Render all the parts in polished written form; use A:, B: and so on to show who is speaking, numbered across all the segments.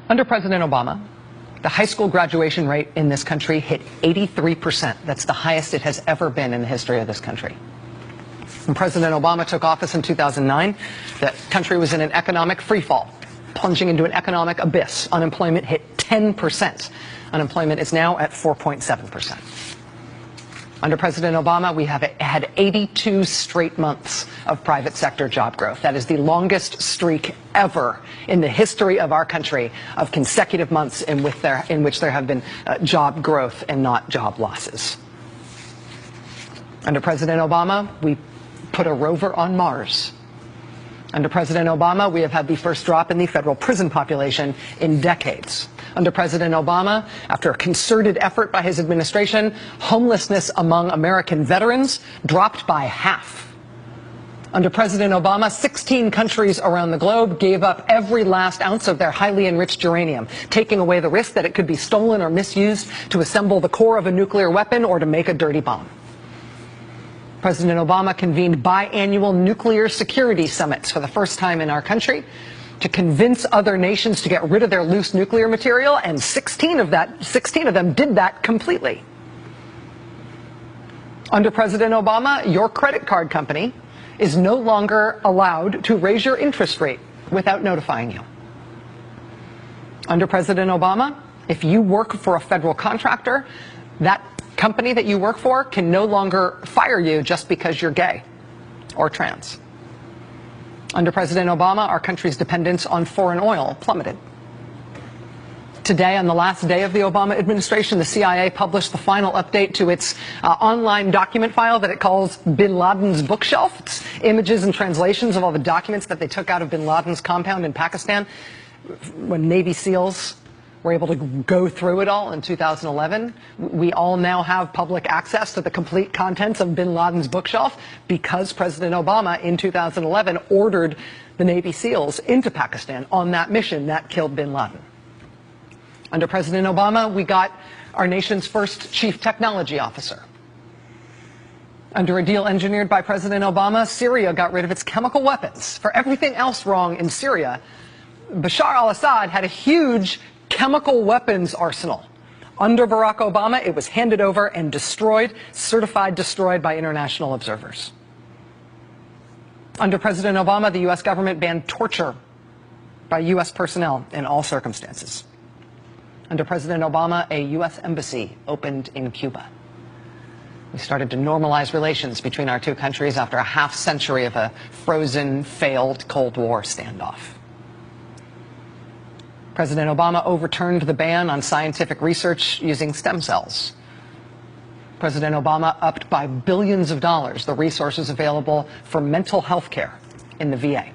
A: Under President Obama, the high school graduation rate in this country hit 83%. That's the highest it has ever been in the history of this country. When President Obama took office in 2009, the country was in an economic freefall, plunging into an economic abyss. Unemployment hit 10%. Unemployment is now at 4.7%. Under President Obama, we have had 82 straight months of private sector job growth. That is the longest streak ever in the history of our country of consecutive months in which there have been job growth and not job losses. Under President Obama, we put a rover on Mars. Under President Obama, we have had the first drop in the federal prison population in decades. Under President Obama, after a concerted effort by his administration, homelessness among American veterans dropped by half. Under President Obama, 16 countries around the globe gave up every last ounce of their highly enriched uranium, taking away the risk that it could be stolen or misused to assemble the core of a nuclear weapon or to make a dirty bomb. President Obama convened biannual nuclear security summits for the first time in our country to convince other nations to get rid of their loose nuclear material, and 16 of them did that completely. Under President Obama, your credit card company is no longer allowed to raise your interest rate without notifying you. Under President Obama, if you work for a federal contractor, that company that you work for can no longer fire you just because you're gay or trans. Under President Obama, our country's dependence on foreign oil plummeted. Today, on the last day of the Obama administration, the CIA published the final update to its online document file that it calls Bin Laden's bookshelf. It's images and translations of all the documents that they took out of Bin Laden's compound in Pakistan when Navy SEALs were able to go through it all in 2011. We all now have public access to the complete contents of Bin Laden's bookshelf because President Obama in 2011 ordered the Navy SEALs into Pakistan on that mission that killed Bin Laden. Under President Obama, we got our nation's first chief technology officer. Under a deal engineered by President Obama, Syria got rid of its chemical weapons. For everything else wrong in Syria, Bashar al-Assad had a huge chemical weapons arsenal. Under Barack Obama, it was handed over and destroyed, certified destroyed by international observers. Under President Obama, the U.S. government banned torture by U.S. personnel in all circumstances. Under President Obama, a U.S. embassy opened in Cuba. We started to normalize relations between our two countries after a half century of a frozen, failed Cold War standoff. President Obama overturned the ban on scientific research using stem cells. President Obama upped by billions of dollars the resources available for mental health care in the VA.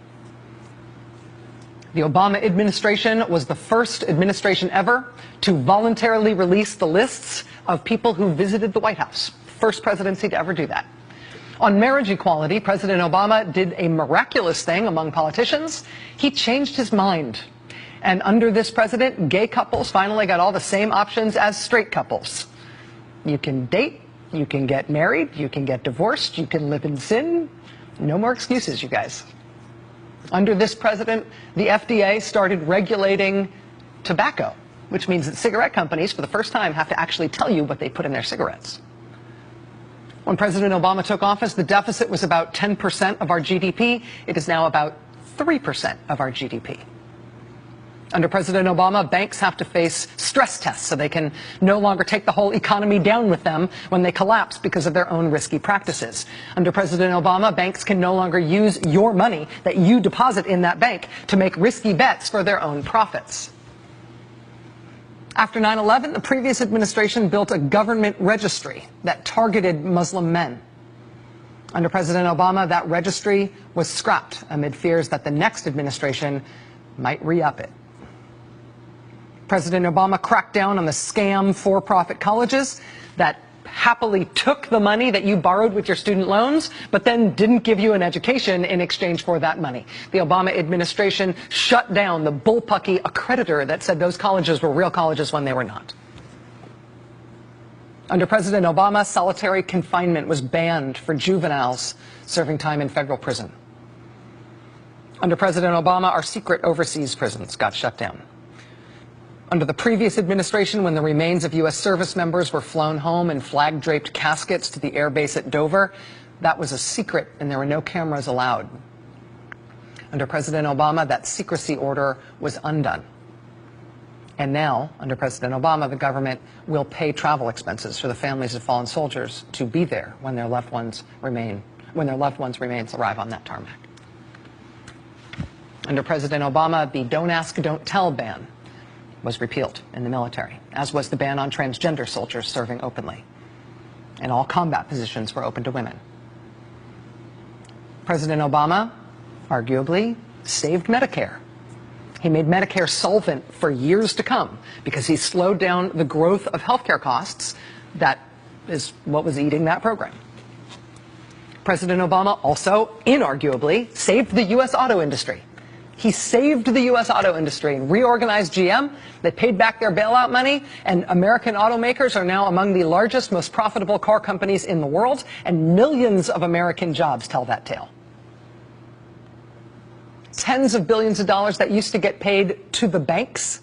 A: The Obama administration was the first administration ever to voluntarily release the lists of people who visited the White House. First presidency to ever do that. On marriage equality, President Obama did a miraculous thing among politicians. He changed his mind. And under this president, gay couples finally got all the same options as straight couples. You can date, you can get married, you can get divorced, you can live in sin. No more excuses, you guys. Under this president, the FDA started regulating tobacco, which means that cigarette companies, for the first time, have to actually tell you what they put in their cigarettes. When President Obama took office, the deficit was about 10% of our GDP. It is now about 3% of our GDP. Under President Obama, banks have to face stress tests so they can no longer take the whole economy down with them when they collapse because of their own risky practices. Under President Obama, banks can no longer use your money that you deposit in that bank to make risky bets for their own profits. After 9/11, the previous administration built a government registry that targeted Muslim men. Under President Obama, that registry was scrapped amid fears that the next administration might re-up it. President Obama cracked down on the scam for-profit colleges that happily took the money that you borrowed with your student loans, but then didn't give you an education in exchange for that money. The Obama administration shut down the bullpucky accreditor that said those colleges were real colleges when they were not. Under President Obama, solitary confinement was banned for juveniles serving time in federal prison. Under President Obama, our secret overseas prisons got shut down. Under the previous administration, when the remains of U.S. service members were flown home in flag-draped caskets to the air base at Dover, that was a secret and there were no cameras allowed. Under President Obama, that secrecy order was undone. And now, under President Obama, the government will pay travel expenses for the families of fallen soldiers to be there when their loved ones' remains arrive on that tarmac. Under President Obama, the Don't Ask, Don't Tell ban was repealed in the military, as was the ban on transgender soldiers serving openly. And all combat positions were open to women. President Obama arguably saved Medicare. He made Medicare solvent for years to come because he slowed down the growth of healthcare costs. That is what was eating that program. President Obama also, inarguably, saved the U.S. auto industry. He saved the U.S. auto industry and reorganized GM. They paid back their bailout money, and American automakers are now among the largest, most profitable car companies in the world, and millions of American jobs tell that tale. Tens of billions of dollars that used to get paid to the banks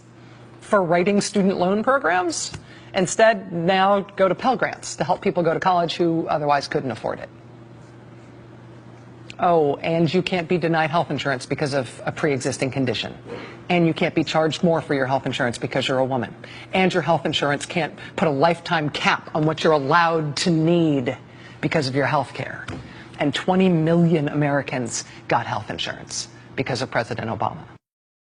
A: for writing student loan programs instead now go to Pell Grants to help people go to college who otherwise couldn't afford it. Oh, and you can't be denied health insurance because of a pre-existing condition. And you can't be charged more for your health insurance because you're a woman. And your health insurance can't put a lifetime cap on what you're allowed to need because of your health care. And 20 million Americans got health insurance because of President Obama.